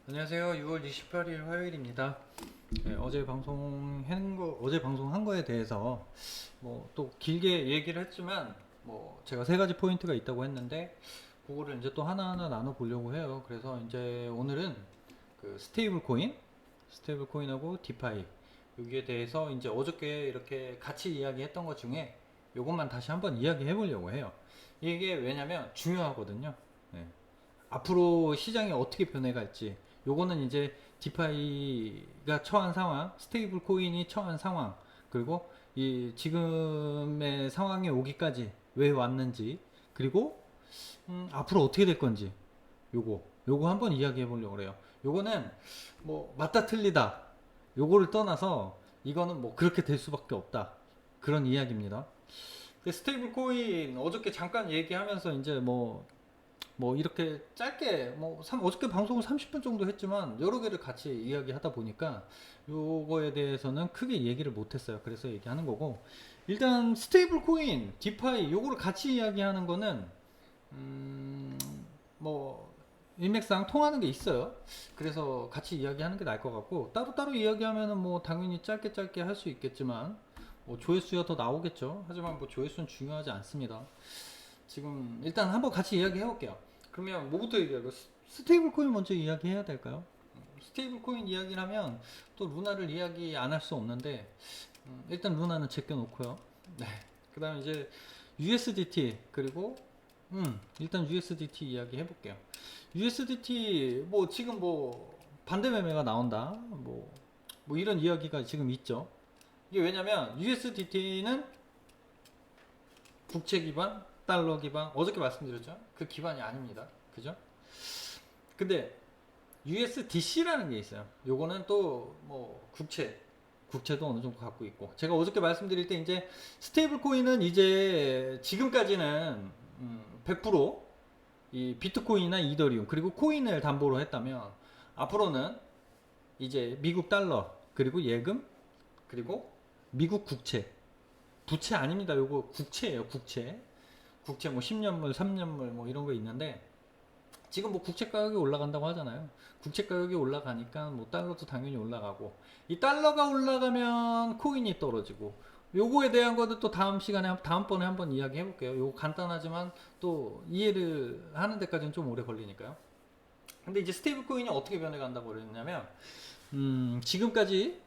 안녕하세요. 6월 28일 화요일입니다. 네, 어제 방송한 거에 대해서 뭐 또 길게 얘기를 했지만 뭐 제가 세 가지 포인트가 있다고 했는데 그거를 이제 또 하나하나 나눠 보려고 해요. 그래서 이제 오늘은 그 스테이블 코인하고 디파이 여기에 대해서 이제 어저께 이렇게 같이 이야기했던 것 중에 요것만 다시 한번 이야기해 보려고 해요. 이게 왜냐면 중요하거든요. 네. 앞으로 시장이 어떻게 변해갈지 요거는 이제 디파이가 처한 상황, 스테이블 코인이 처한 상황, 그리고 이 지금의 상황에 오기까지 왜 왔는지, 그리고 앞으로 어떻게 될 건지 요거 한번 이야기해 보려고 그래요. 요거는 뭐 맞다 틀리다 요거를 떠나서 이거는 뭐 그렇게 될 수밖에 없다 그런 이야기입니다. 스테이블 코인 어저께 잠깐 얘기하면서 이제 뭐 이렇게 짧게 어저께 방송을 30분 정도 했지만 여러 개를 같이 이야기하다 보니까 요거에 대해서는 크게 얘기를 못 했어요. 그래서 얘기하는 거고, 일단 스테이블 코인, 디파이 요거를 같이 이야기하는 거는 음, 뭐 일맥상 통하는 게 있어요. 그래서 같이 이야기하는 게 나을 것 같고, 따로따로 이야기하면은 뭐 당연히 짧게 할 수 있겠지만 뭐 조회수가 더 나오겠죠. 하지만 뭐 조회수는 중요하지 않습니다. 지금 일단 한번 같이 이야기해 볼게요. 그러면 뭐부터 얘기할까요? 스테이블 코인 먼저 이야기해야 될까요? 스테이블 코인 이야기를 하면 또 루나를 이야기 안 할 수 없는데, 일단 루나는 제껴 놓고요. 네. 그 다음에 이제 USDT, 그리고 일단 USDT 이야기 해볼게요. USDT 뭐 지금 뭐 반대 매매가 나온다 뭐 이런 이야기가 지금 있죠. 이게 왜냐면 USDT는 국채 기반, 달러 기반, 어저께 말씀드렸죠. 그 기반이 아닙니다. 그죠? 근데 USDC라는 게 있어요. 요거는 또 뭐 국채도 어느 정도 갖고 있고, 제가 어저께 말씀드릴 때 이제 스테이블 코인은 이제 지금까지는 100%이 비트코인이나 이더리움 그리고 코인을 담보로 했다면, 앞으로는 이제 미국 달러, 그리고 예금, 그리고 미국 국채, 부채 아닙니다. 요거 국채예요. 국채 뭐 10년물, 3년물 뭐 이런 거 있는데, 지금 뭐 국채 가격이 올라간다고 하잖아요. 국채 가격이 올라가니까 뭐 달러도 당연히 올라가고, 이 달러가 올라가면 코인이 떨어지고, 요거에 대한 것도 또 다음번에 한번 이야기 해볼게요. 요거 간단하지만 또 이해를 하는 데까지는 좀 오래 걸리니까요. 근데 이제 스테이블 코인이 어떻게 변해간다고 그랬냐면, 지금까지,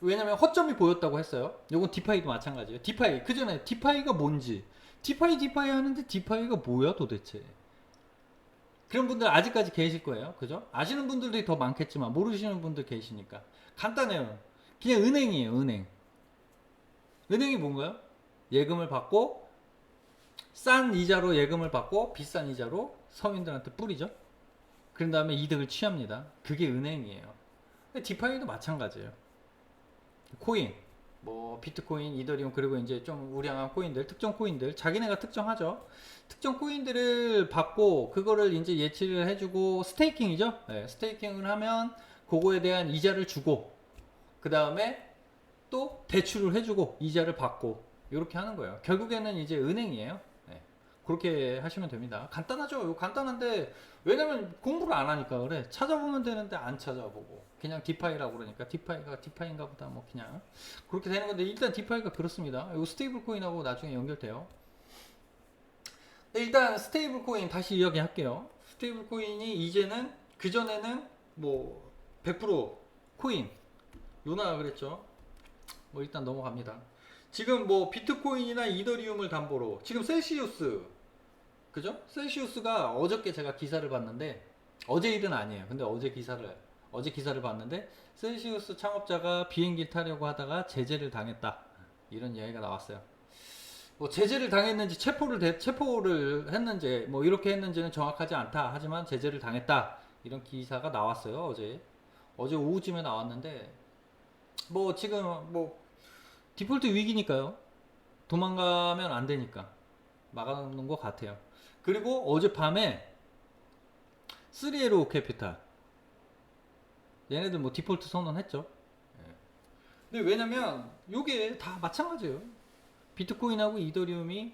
왜냐면 허점이 보였다고 했어요. 요건 디파이도 마찬가지예요. 디파이, 그 전에 디파이가 뭔지, 디파이 하는데 디파이가 뭐야 도대체? 그런 분들 아직까지 계실 거예요. 그죠? 아시는 분들이 더 많겠지만 모르시는 분들 계시니까. 간단해요. 그냥 은행이에요, 은행. 은행이 뭔가요? 예금을 받고, 싼 이자로 예금을 받고 비싼 이자로 서민들한테 뿌리죠. 그런 다음에 이득을 취합니다. 그게 은행이에요. 디파이도 마찬가지예요. 코인, 뭐 비트코인, 이더리움, 그리고 이제 좀 우량한 코인들, 특정 코인들, 자기네가 특정하죠. 특정 코인들을 받고 그거를 이제 예치를 해주고, 스테이킹이죠. 네, 스테이킹을 하면 그거에 대한 이자를 주고, 그 다음에 또 대출을 해주고 이자를 받고, 이렇게 하는 거예요. 결국에는 이제 은행이에요. 네, 그렇게 하시면 됩니다. 간단하죠. 간단한데, 왜냐면 공부를 안 하니까 그래. 찾아보면 되는데 안 찾아보고 그냥 디파이라고 그러니까, 디파이가 디파이인가 보다 뭐 그냥 그렇게 되는 건데, 일단 디파이가 그렇습니다. 이거 스테이블 코인하고 나중에 연결돼요. 일단 스테이블 코인 다시 이야기할게요. 스테이블 코인이 이제는, 그전에는 뭐 100% 코인, 루나 그랬죠. 뭐 일단 넘어갑니다. 지금 뭐 비트코인이나 이더리움을 담보로 지금 셀시우스, 그죠? 셀시우스가 어저께 제가 기사를 봤는데, 어제 일은 아니에요. 근데 어제 기사를 봤는데, 셀시우스 창업자가 비행기 타려고 하다가 제재를 당했다, 이런 이야기가 나왔어요. 뭐 제재를 당했는지 체포를 했는지 뭐 이렇게 했는지는 정확하지 않다. 하지만 제재를 당했다, 이런 기사가 나왔어요. 어제 오후쯤에 나왔는데, 뭐 지금 뭐 디폴트 위기니까요. 도망가면 안 되니까 막아놓는 것 같아요. 그리고 어젯밤에 3LO 캐피탈, 얘네들 뭐 디폴트 선언했죠. 예. 근데 왜냐면 요게 다 마찬가지예요. 비트코인하고 이더리움이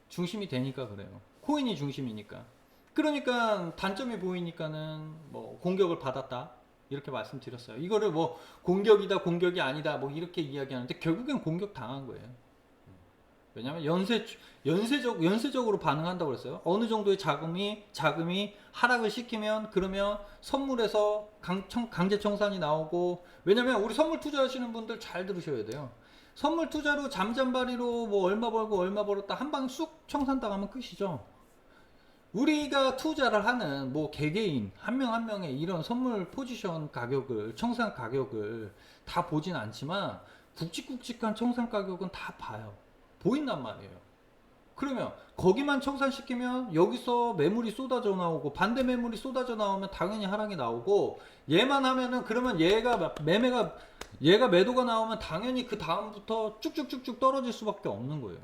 중심이 되니까 그래요. 코인이 중심이니까. 그러니까 단점이 보이니까는 뭐 공격을 받았다 이렇게 말씀드렸어요. 이거를 뭐 공격이다 공격이 아니다 뭐 이렇게 이야기하는데 결국엔 공격 당한 거예요. 왜냐하면 연쇄적으로 반응한다고 그랬어요. 어느 정도의 자금이 하락을 시키면 그러면 선물에서 강제 청산이 나오고, 왜냐면 우리 선물 투자하시는 분들 잘 들으셔야 돼요. 선물 투자로 잠잠바리로 뭐 얼마 벌고 얼마 벌었다 한 방 쑥 청산당하면 끝이죠. 우리가 투자를 하는 뭐 개개인 한 명 한 명의 이런 선물 포지션 가격을 청산 가격을 다 보진 않지만 굵직굵직한 청산 가격은 다 봐요. 보인단 말이에요. 그러면 거기만 청산시키면 여기서 매물이 쏟아져 나오고 반대 매물이 쏟아져 나오면 당연히 하락이 나오고, 얘만 하면은 그러면 얘가 매도가 나오면 당연히 그 다음부터 쭉쭉쭉쭉 떨어질 수밖에 없는 거예요.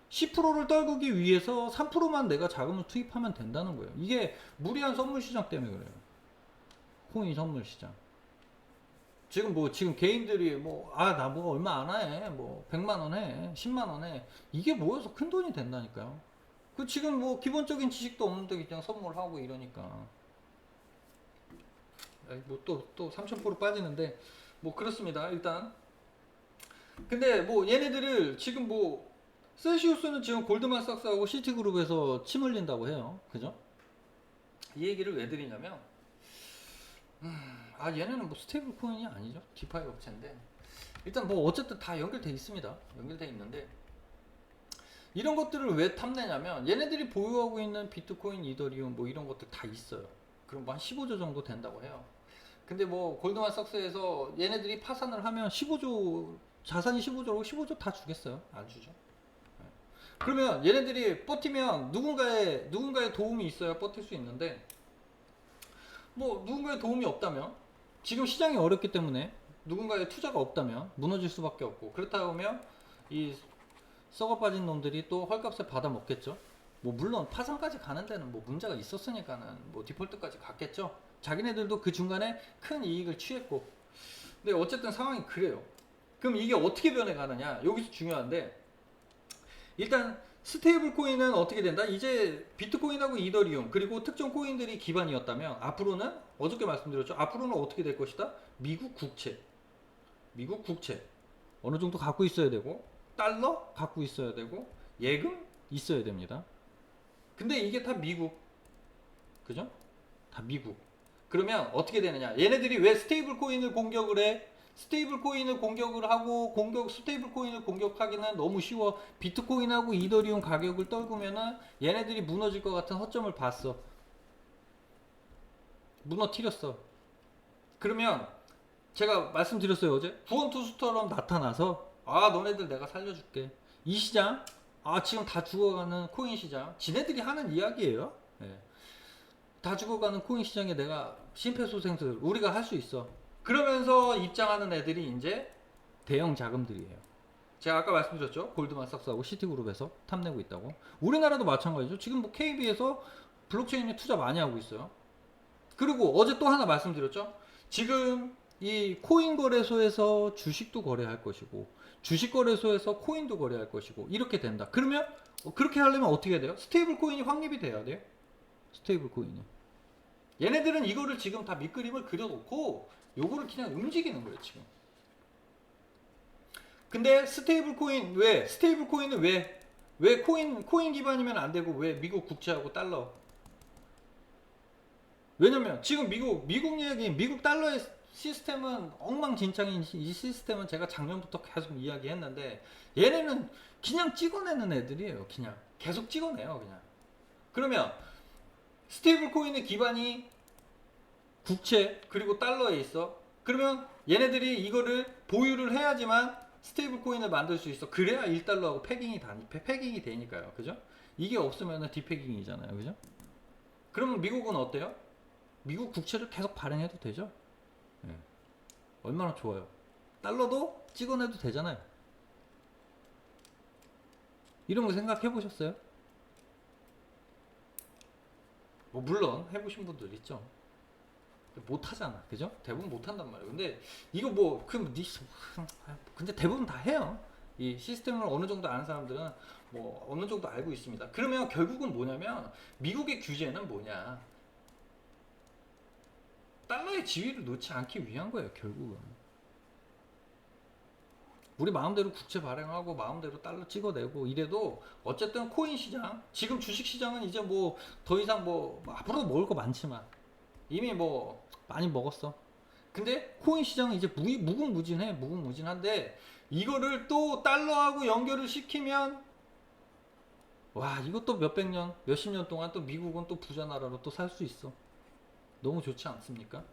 10%를 떨구기 위해서 3%만 내가 자금을 투입하면 된다는 거예요. 이게 무리한 선물 시장 때문에 그래요. 코인 선물 시장. 지금 개인들이 나 뭐 얼마 안 해. 뭐 100만 원 해. 10만 원 해. 이게 모여서 큰 돈이 된다니까요. 그 지금 뭐 기본적인 지식도 없는데 그냥 선물하고 이러니까. 또 3000% 빠지는데 뭐 그렇습니다. 일단. 근데 뭐 얘네들을 지금 뭐 셀시우스는 지금 골드만삭스하고 시티그룹에서 침 흘린다고 해요. 그죠? 이 얘기를 왜 드리냐면 얘네는 뭐 스테이블 코인이 아니죠. 디파이 업체인데 일단 뭐 어쨌든 다 연결돼 있습니다. 연결돼 있는데 이런 것들을 왜 탐내냐면 얘네들이 보유하고 있는 비트코인, 이더리움 뭐 이런 것들 다 있어요. 그럼 뭐 한 15조 정도 된다고 해요. 근데 뭐 골드만삭스에서 얘네들이 파산을 하면 15조 자산이 15조라고 15조 다 주겠어요? 안 주죠. 그러면 얘네들이 버티면 누군가의 도움이 있어야 버틸 수 있는데, 뭐 누군가의 도움이 없다면, 지금 시장이 어렵기 때문에 누군가의 투자가 없다면 무너질 수밖에 없고, 그렇다 보면 이 썩어 빠진 놈들이 또 헐값에 받아 먹겠죠. 뭐 물론 파산까지 가는 데는 뭐 문제가 있었으니까는 뭐 디폴트까지 갔겠죠. 자기네들도 그 중간에 큰 이익을 취했고. 근데 어쨌든 상황이 그래요. 그럼 이게 어떻게 변해가느냐, 여기서 중요한데, 일단 스테이블 코인은 어떻게 된다? 이제 비트코인하고 이더리움 그리고 특정 코인들이 기반이었다면 앞으로는, 어저께 말씀드렸죠, 앞으로는 어떻게 될 것이다? 미국 국채 어느 정도 갖고 있어야 되고, 달러 갖고 있어야 되고, 예금 있어야 됩니다. 근데 이게 다 미국, 그죠? 다 미국. 그러면 어떻게 되느냐, 얘네들이 왜 스테이블 코인을 공격을 해? 스테이블 코인을 공격을 하고, 스테이블 코인을 공격하기는 너무 쉬워. 비트코인하고 이더리움 가격을 떨구면은 얘네들이 무너질 것 같은 허점을 봤어. 무너뜨렸어. 그러면 제가 말씀드렸어요, 어제. 구원투수처럼 나타나서 너네들 내가 살려줄게. 이 시장, 지금 다 죽어가는 코인 시장, 지네들이 하는 이야기예요. 네. 다 죽어가는 코인 시장에 내가 심폐소생술 우리가 할 수 있어. 그러면서 입장하는 애들이 이제 대형 자금들이에요. 제가 아까 말씀드렸죠. 골드만삭스하고 시티그룹에서 탐내고 있다고. 우리나라도 마찬가지죠. 지금 뭐 KB에서 블록체인에 투자 많이 하고 있어요. 그리고 어제 또 하나 말씀드렸죠. 지금 이 코인 거래소에서 주식도 거래할 것이고, 주식 거래소에서 코인도 거래할 것이고, 이렇게 된다. 그러면 그렇게 하려면 어떻게 해야 돼요? 스테이블 코인이 확립이 돼야 돼요. 스테이블 코인이. 얘네들은 이거를 지금 다 밑그림을 그려놓고 요거를 그냥 움직이는 거예요 지금. 근데 스테이블 코인은 왜 코인 기반이면 안 되고 왜 미국 국채하고 달러? 왜냐면 지금 미국 달러의 시스템은 엉망진창인, 이 시스템은 제가 작년부터 계속 이야기했는데 얘네는 그냥 찍어내는 애들이에요. 그냥 계속 찍어내요 그냥. 그러면 스테이블 코인의 기반이 국채 그리고 달러에 있어. 그러면 얘네들이 이거를 보유를 해야지만 스테이블 코인을 만들 수 있어. 그래야 1달러하고 패깅이 되니까요. 그죠? 이게 없으면 디패깅이잖아요. 그죠? 그러면 미국은 어때요? 미국 국채를 계속 발행해도 되죠? 네. 얼마나 좋아요. 달러도 찍어내도 되잖아요. 이런 거 생각해 보셨어요? 뭐 물론 해보신 분들 있죠. 못하잖아, 그죠? 대부분 못한단 말이에요. 근데 이거 근데 대부분 다 해요. 이 시스템을 어느 정도 아는 사람들은 뭐 어느 정도 알고 있습니다. 그러면 결국은 뭐냐면 미국의 규제는 뭐냐? 달러의 지위를 놓지 않기 위한 거예요, 결국은. 우리 마음대로 국채 발행하고 마음대로 달러 찍어내고 이래도 어쨌든 코인 시장, 지금 주식 시장은 이제 뭐 더 이상 뭐 앞으로도 먹을 거 많지만 이미 뭐 많이 먹었어. 근데 코인 시장은 이제 무궁무진한데 이거를 또 달러하고 연결을 시키면 와, 이것도 몇백 년, 몇십 년 동안 또 미국은 또 부자 나라로 또 살 수 있어. 너무 좋지 않습니까?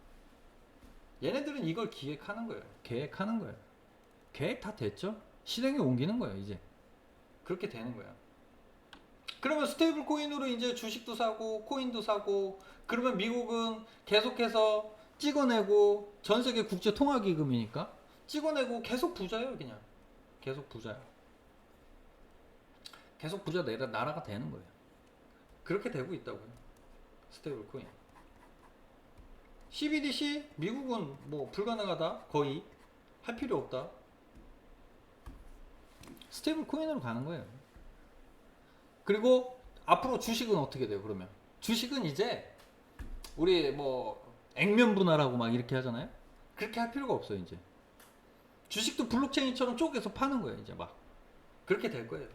얘네들은 이걸 기획하는 거예요. 계획하는 거예요. 계획 다 됐죠? 실행에 옮기는 거예요, 이제. 그렇게 되는 거야. 그러면 스테이블 코인으로 이제 주식도 사고, 코인도 사고, 그러면 미국은 계속해서 찍어내고, 전 세계 국제 통화 기금이니까 찍어내고 계속 부자예요, 그냥. 계속 부자야. 계속 부자 나라가 되는 거예요. 그렇게 되고 있다고요. 스테이블 코인. CBDC 미국은 뭐 불가능하다, 거의 할 필요 없다. 스테이블 코인으로 가는 거예요. 그리고 앞으로 주식은 어떻게 돼요? 그러면 주식은 이제 우리 뭐 액면 분할하고 막 이렇게 하잖아요. 그렇게 할 필요가 없어요. 이제 주식도 블록체인처럼 쪼개서 파는 거예요. 이제 막 그렇게 될 거예요.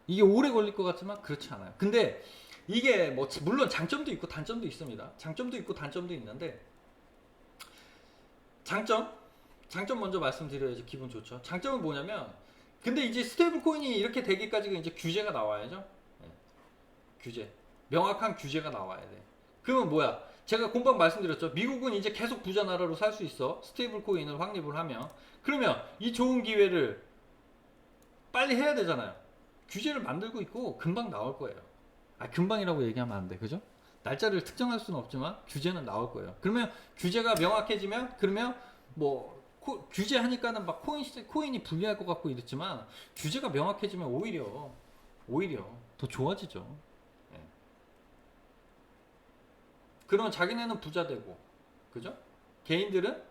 이게 오래 걸릴 것 같지만 그렇지 않아요. 근데 이게 뭐 물론 장점도 있고 단점도 있습니다. 장점도 있고 단점도 있는데 장점 먼저 말씀드려야지 기분 좋죠. 장점은 뭐냐면 근데 이제 스테이블 코인이 이렇게 되기까지 이제 규제가 나와야죠. 네. 규제. 명확한 규제가 나와야 돼. 그러면 뭐야? 제가 금방 말씀드렸죠. 미국은 이제 계속 부자 나라로 살 수 있어. 스테이블 코인을 확립을 하면. 그러면 이 좋은 기회를 빨리 해야 되잖아요. 규제를 만들고 있고 금방 나올 거예요. 아, 금방이라고 얘기하면 안 돼. 그죠? 날짜를 특정할 수는 없지만 규제는 나올 거예요. 그러면 규제가 명확해지면 그러면 뭐 규제하니까는 막 코인이 불리할 것 같고 이랬지만 규제가 명확해지면 오히려 더 좋아지죠. 예. 그러면 자기네는 부자 되고, 그죠? 개인들은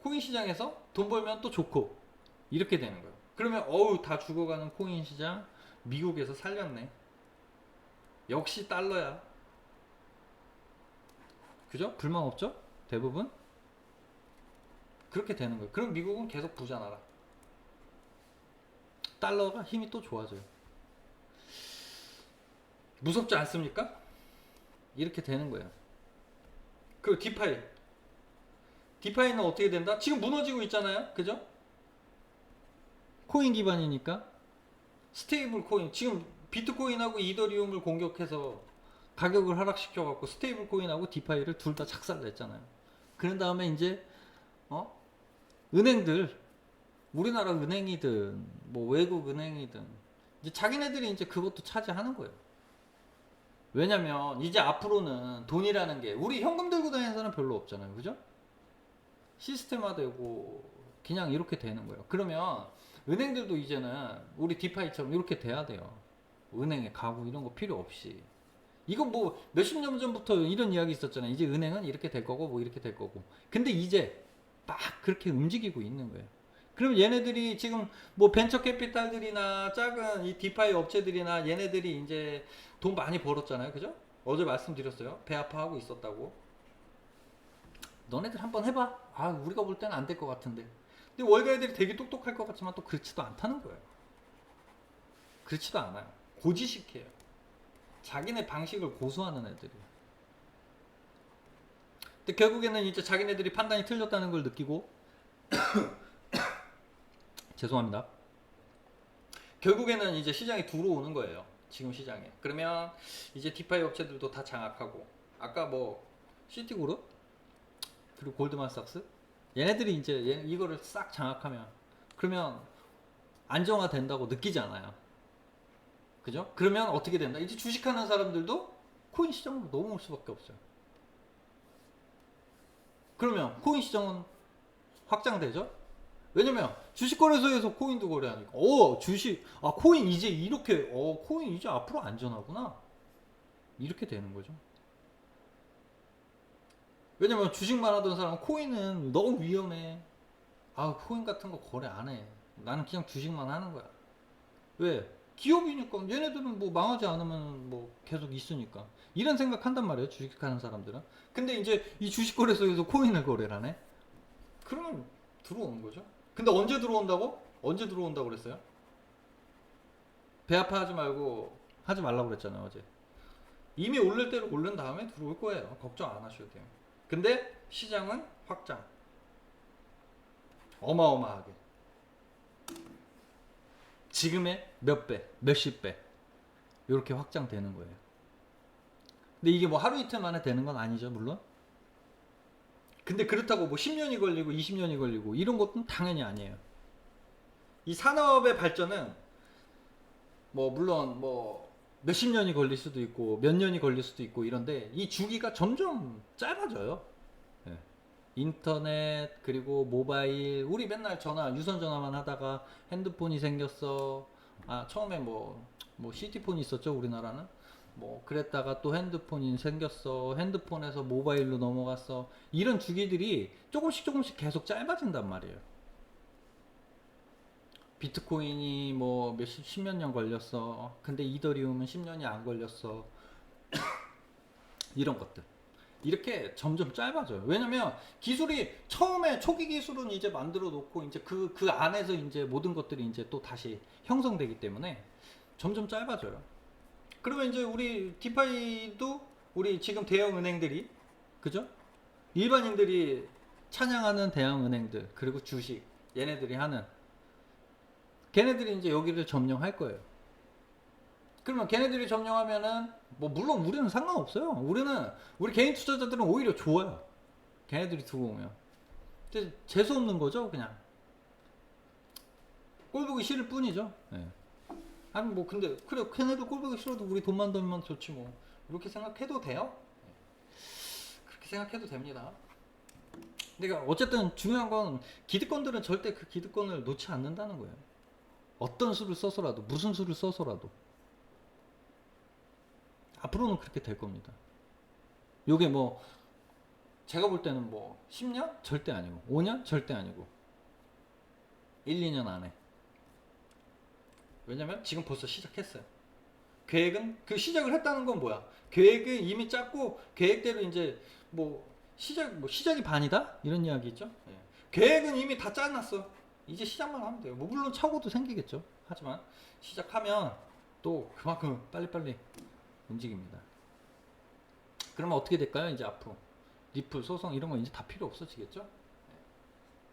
코인 시장에서 돈 벌면 또 좋고 이렇게 되는 거예요. 그러면 어우 다 죽어가는 코인 시장 미국에서 살렸네. 역시 달러야. 그죠? 불만 없죠? 대부분 그렇게 되는 거예요. 그럼 미국은 계속 부자 나라. 달러가 힘이 또 좋아져요. 무섭지 않습니까? 이렇게 되는 거예요. 그리고 디파이는 어떻게 된다? 지금 무너지고 있잖아요. 그죠? 코인 기반이니까 스테이블 코인 지금 비트코인하고 이더리움을 공격해서 가격을 하락시켜 갖고 스테이블 코인하고 디파이를 둘 다 착살냈잖아요. 그런 다음에 이제 은행들 우리나라 은행이든 뭐 외국 은행이든 이제 자기네들이 이제 그것도 차지하는 거예요. 왜냐면 이제 앞으로는 돈이라는 게 우리 현금 들고 다니는 사람 별로 없잖아요. 그죠? 시스템화되고 그냥 이렇게 되는 거예요. 그러면 은행들도 이제는 우리 디파이처럼 이렇게 돼야 돼요. 은행에 가고 이런 거 필요 없이. 이건 뭐 몇십 년 전부터 이런 이야기 있었잖아요. 이제 은행은 이렇게 될 거고 뭐 이렇게 될 거고. 근데 이제 막 그렇게 움직이고 있는 거예요. 그럼 얘네들이 지금 뭐 벤처 캐피탈들이나 작은 이 디파이 업체들이나 얘네들이 이제 돈 많이 벌었잖아요. 그죠? 어제 말씀드렸어요. 배 아파하고 있었다고. 너네들 한번 해봐. 아, 우리가 볼 때는 안 될 것 같은데. 근데 월가 애들이 되게 똑똑할 것 같지만 또 그렇지도 않다는 거예요. 그렇지도 않아요. 고지식해요. 자기네 방식을 고수하는 애들이에요. 근데 결국에는 이제 자기네들이 판단이 틀렸다는 걸 느끼고 죄송합니다. 결국에는 이제 시장에 들어오는 거예요. 지금 시장에. 그러면 이제 디파이 업체들도 다 장악하고 아까 뭐 시티그룹 그리고 골드만삭스 얘네들이 이제 이거를 싹 장악하면 그러면 안정화 된다고 느끼지 않아요. 그죠? 그러면 어떻게 된다? 이제 주식하는 사람들도 코인 시장으로 넘어올 수밖에 없어요. 그러면 코인 시장은 확장되죠? 왜냐면 주식거래소에서 코인도 거래하니까 코인 이제 이렇게 코인 이제 앞으로 안전하구나 이렇게 되는 거죠. 왜냐면 주식만 하던 사람은 코인은 너무 위험해 아, 코인 같은 거 거래 안 해. 나는 그냥 주식만 하는 거야. 왜? 기업이니까 얘네들은 뭐 망하지 않으면 뭐 계속 있으니까 이런 생각한단 말이에요, 주식하는 사람들은. 근데 이제 이 주식 거래소에서 코인을 거래를 하네. 그러면 들어오는 거죠. 근데 언제 들어온다고? 언제 들어온다고 그랬어요? 배 아파하지 말고 하지 말라고 그랬잖아요, 어제. 이미 오를 대로 오른 다음에 들어올 거예요. 걱정 안 하셔도 돼요. 근데 시장은 확장, 어마어마하게. 지금의 몇 배, 몇십 배 이렇게 확장되는 거예요. 근데 이게 뭐 하루 이틀 만에 되는 건 아니죠, 물론. 근데 그렇다고 뭐 10년이 걸리고 20년이 걸리고 이런 것은 당연히 아니에요. 이 산업의 발전은 뭐 물론 뭐 몇십 년이 걸릴 수도 있고 몇 년이 걸릴 수도 있고 이런데 이 주기가 점점 짧아져요. 예. 인터넷 그리고 모바일, 우리 맨날 전화 유선 전화만 하다가 핸드폰이 생겼어. 아, 처음에 뭐 CT폰이 있었죠, 우리나라는. 뭐 그랬다가 또 핸드폰이 생겼어. 핸드폰에서 모바일로 넘어갔어. 이런 주기들이 조금씩 조금씩 계속 짧아진단 말이에요. 비트코인이 뭐 몇십, 십몇 년 걸렸어. 근데 이더리움은 10년이 안 걸렸어. 이런 것들. 이렇게 점점 짧아져요. 왜냐면 기술이 처음에 초기 기술은 이제 만들어 놓고 이제 그 안에서 이제 모든 것들이 이제 또 다시 형성되기 때문에 점점 짧아져요. 그러면 이제 우리 디파이도 우리 지금 대형 은행들이, 그죠? 일반인들이 찬양하는 대형 은행들 그리고 주식 얘네들이 하는, 걔네들이 이제 여기를 점령할 거예요. 그러면 걔네들이 점령하면은 뭐 물론 우리는 상관없어요. 우리 개인 투자자들은 오히려 좋아요. 걔네들이 들어오면. 근데 재수 없는 거죠, 그냥. 꼴 보기 싫을 뿐이죠. 예. 아니 뭐 근데 그래, 걔네들 꼴 보기 싫어도 우리 돈만 벌면 좋지 뭐. 이렇게 생각해도 돼요. 그렇게 생각해도 됩니다. 그러니까 어쨌든 중요한 건 기득권들은 절대 그 기득권을 놓지 않는다는 거예요. 어떤 수를 써서라도, 무슨 수를 써서라도. 앞으로는 그렇게 될 겁니다. 요게 뭐 제가 볼 때는 뭐 10년? 절대 아니고 5년? 절대 아니고 1, 2년 안에. 왜냐면 지금 벌써 시작했어요. 계획은, 그 시작을 했다는 건 뭐야? 계획은 이미 짰고 계획대로 이제 뭐 시작이 반이다? 이런 이야기 있죠? 예. 계획은 이미 다 짜놨어. 이제 시작만 하면 돼요. 뭐 물론 착오도 생기겠죠. 하지만 시작하면 또 그만큼 빨리빨리 움직입니다. 그러면 어떻게 될까요? 이제 앞으로 리플 소송 이런 거 이제 다 필요 없어지겠죠?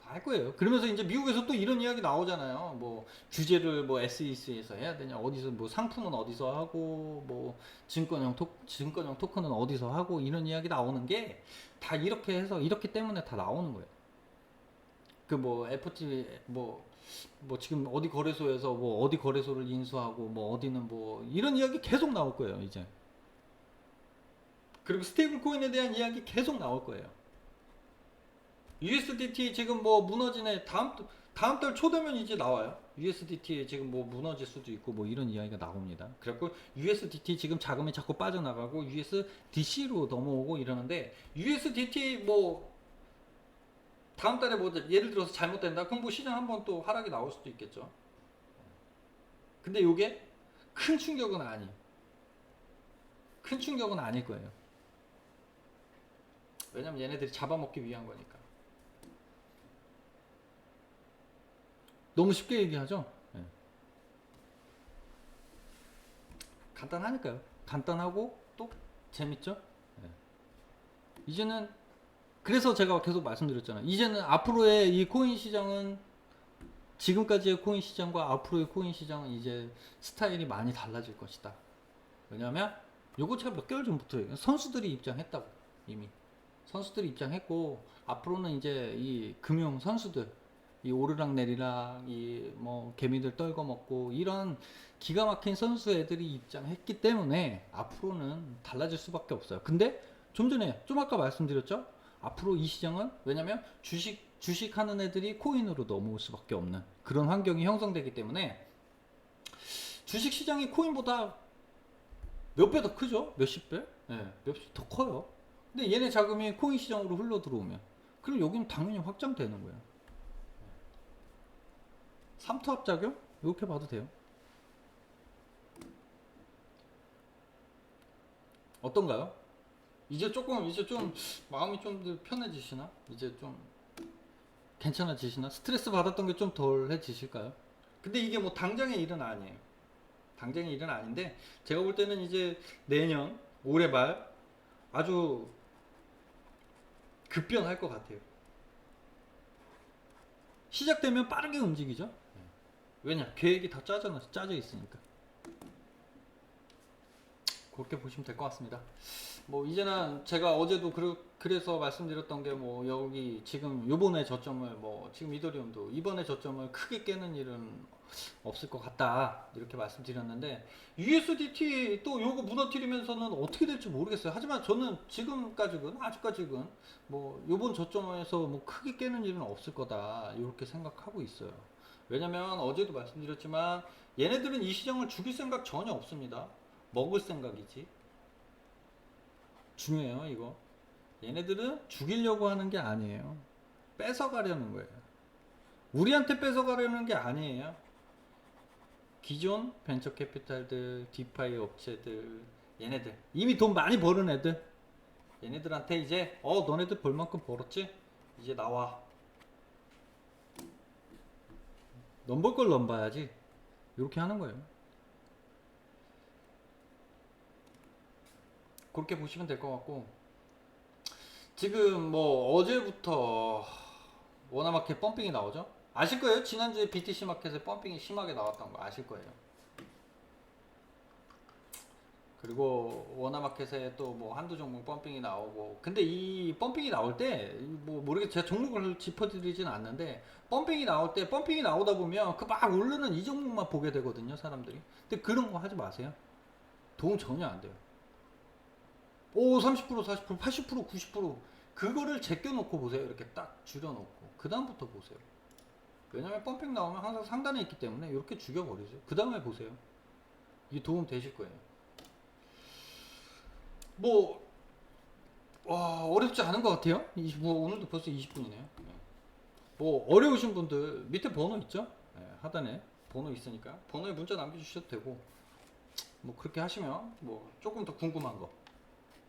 다 할 거예요. 그러면서 이제 미국에서 또 이런 이야기 나오잖아요. 뭐 규제를 뭐 SEC에서 해야 되냐, 어디서 뭐 상품은 어디서 하고, 뭐 증권형 토큰은 어디서 하고, 이런 이야기 나오는 게 다 이렇게 해서 이렇기 때문에 다 나오는 거예요. 그 뭐 FT 뭐 지금 어디 거래소에서 뭐 어디 거래소를 인수하고 뭐 어디는 뭐 이런 이야기 계속 나올 거예요, 이제. 그리고 스테이블 코인에 대한 이야기 계속 나올 거예요. USDT 지금 뭐 무너지네. 다음 달 초 되면 이제 나와요. USDT 지금 뭐 무너질 수도 있고 뭐 이런 이야기가 나옵니다. 그래갖고 USDT 지금 자금이 자꾸 빠져나가고 USDC로 넘어오고 이러는데, USDT 뭐 다음 달에 뭐 예를 들어서 잘못된다. 그럼 뭐 시장 한번 또 하락이 나올 수도 있겠죠. 근데 요게 큰 충격은 큰 충격은 아닐 거예요. 왜냐면 얘네들이 잡아먹기 위한 거니까. 너무 쉽게 얘기하죠? 네. 간단하니까요. 간단하고 또 재밌죠? 네. 이제는, 그래서 제가 계속 말씀드렸잖아요. 이제는 앞으로의 이 코인 시장은, 지금까지의 코인 시장과 앞으로의 코인 시장은 이제 스타일이 많이 달라질 것이다. 왜냐면 요거 제가 몇 개월 전부터 선수들이 입장했다고. 이미 선수들이 입장했고, 앞으로는 이제 이 금융 선수들, 이 오르락 내리락, 이 뭐 개미들 떨궈 먹고 이런 기가 막힌 선수 애들이 입장했기 때문에 앞으로는 달라질 수밖에 없어요. 근데 좀 아까 말씀드렸죠? 앞으로 이 시장은, 왜냐면 주식하는 애들이 코인으로 넘어올 수밖에 없는 그런 환경이 형성되기 때문에, 주식 시장이 코인보다 몇 배 더 크죠? 몇십 배? 네, 몇십 더 커요. 근데 얘네 자금이 코인 시장으로 흘러 들어오면, 그럼 여기는 당연히 확장되는 거예요. 삼투압 작용? 이렇게 봐도 돼요. 어떤가요? 이제 좀 마음이 좀 더 편해지시나? 이제 좀 괜찮아지시나? 스트레스 받았던 게 좀 덜해지실까요? 근데 이게 뭐 당장의 일은 아니에요. 당장의 일은 아닌데 제가 볼 때는 이제 내년 올해 말 아주 급변할 것 같아요. 시작되면 빠르게 움직이죠. 왜냐? 계획이 다 짜져 있으니까. 그렇게 보시면 될 것 같습니다. 뭐 이제는 제가 어제도 그래서 말씀드렸던 게 뭐 여기 지금 요번에 저점을 뭐 지금 이더리움도 이번에 저점을 크게 깨는 일은 없을 것 같다 이렇게 말씀드렸는데 USDT 또 요거 무너뜨리면서는 어떻게 될지 모르겠어요. 하지만 저는 아직까지는 뭐 요번 저점에서 뭐 크게 깨는 일은 없을 거다 이렇게 생각하고 있어요. 왜냐면 어제도 말씀드렸지만 얘네들은 이 시장을 죽일 생각 전혀 없습니다. 먹을 생각이지. 중요해요 이거. 얘네들은 죽이려고 하는 게 아니에요. 뺏어가려는 거예요. 우리한테 뺏어가려는 게 아니에요. 기존 벤처 캐피탈들, 디파이 업체들, 얘네들 이미 돈 많이 버는 애들, 얘네들한테 이제 너네들 벌 만큼 벌었지? 이제 나와. 넘볼 걸 넘봐야지. 이렇게 하는 거예요. 그렇게 보시면 될 것 같고, 지금 뭐 어제부터 워너마켓 펌핑이 나오죠? 아실 거예요. 지난주에 BTC 마켓에 펌핑이 심하게 나왔던 거 아실 거예요. 그리고 워너마켓에 또 뭐 한두 종목 펌핑이 나오고, 근데 이 펌핑이 나올 때 뭐 모르겠어요. 제가 종목을 짚어드리진 않는데 펌핑이 나올 때 펌핑이 나오다 보면 그 막 오르는 이 종목만 보게 되거든요, 사람들이. 근데 그런 거 하지 마세요. 도움 전혀 안 돼요. 오, 30%, 40%, 80%, 90% 그거를 제껴놓고 보세요. 이렇게 딱 줄여놓고 그 다음부터 보세요. 왜냐면 펌핑 나오면 항상 상단에 있기 때문에 이렇게 죽여버리죠. 그 다음에 보세요. 이게 도움 되실 거예요. 뭐 어렵지 않은 것 같아요. 뭐 오늘도 벌써 20분이네요. 뭐 어려우신 분들 밑에 번호 있죠? 하단에 번호 있으니까 번호에 문자 남겨주셔도 되고, 뭐 그렇게 하시면 뭐 조금 더 궁금한 거,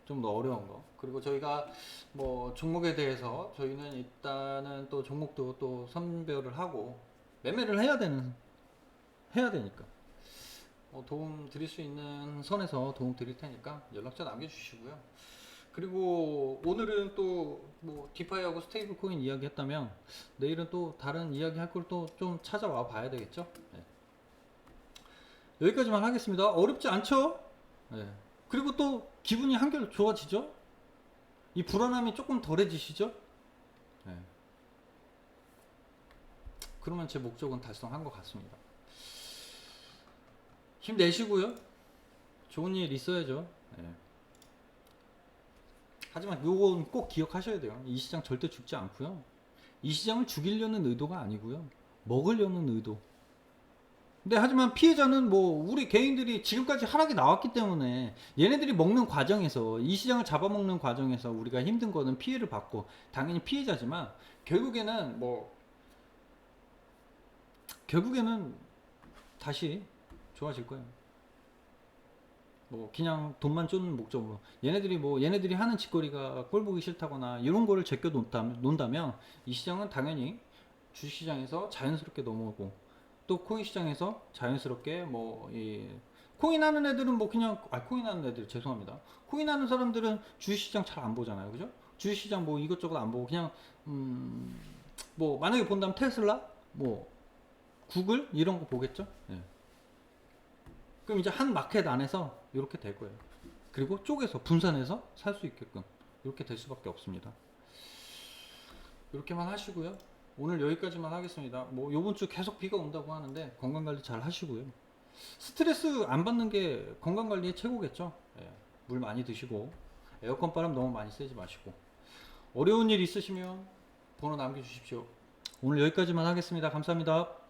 좀 더 어려운 거, 그리고 저희가 뭐 종목에 대해서 저희는 일단은 또 종목도 또 선별을 하고 매매를 해야 되니까 도움 드릴 수 있는 선에서 도움 드릴 테니까 연락처 남겨주시고요. 그리고 오늘은 또 뭐 디파이하고 스테이블 코인 이야기 했다면 내일은 또 다른 이야기 할 걸 또 좀 찾아와 봐야 되겠죠. 네. 여기까지만 하겠습니다. 어렵지 않죠? 네. 그리고 또 기분이 한결 좋아지죠? 이 불안함이 조금 덜해지시죠? 네. 그러면 제 목적은 달성한 것 같습니다. 힘내시고요. 좋은 일 있어야죠. 네. 하지만 요건 꼭 기억하셔야 돼요. 이 시장 절대 죽지 않고요. 이 시장을 죽이려는 의도가 아니고요. 먹으려는 의도. 근데 하지만 피해자는 뭐 우리 개인들이 지금까지 하락이 나왔기 때문에 얘네들이 먹는 과정에서 이 시장을 잡아먹는 과정에서 우리가 힘든 거는 피해를 받고 당연히 피해자지만 결국에는 다시 좋아질 거예요. 뭐 그냥 돈만 쫓는 목적으로 얘네들이 하는 짓거리가 꼴 보기 싫다거나 이런 거를 제껴 논다면 이 시장은 당연히 주식시장에서 자연스럽게 넘어오고 또 코인 시장에서 자연스럽게 코인 하는 애들은 뭐 그냥 코인 하는 애들 죄송합니다. 코인 하는 사람들은 주식시장 잘 안 보잖아요, 그죠? 주식시장 뭐 이것저것 안 보고 그냥 뭐 만약에 본다면 테슬라, 뭐 구글 이런 거 보겠죠? 네. 그럼 이제 한 마켓 안에서 이렇게 될 거예요. 그리고 쪼개서 분산해서 살 수 있게끔 이렇게 될 수밖에 없습니다. 이렇게만 하시고요. 오늘 여기까지만 하겠습니다. 뭐 요번 주 계속 비가 온다고 하는데 건강관리 잘 하시고요. 스트레스 안 받는 게 건강관리의 최고겠죠. 예, 물 많이 드시고 에어컨 바람 너무 많이 쐬지 마시고 어려운 일 있으시면 번호 남겨주십시오. 오늘 여기까지만 하겠습니다. 감사합니다.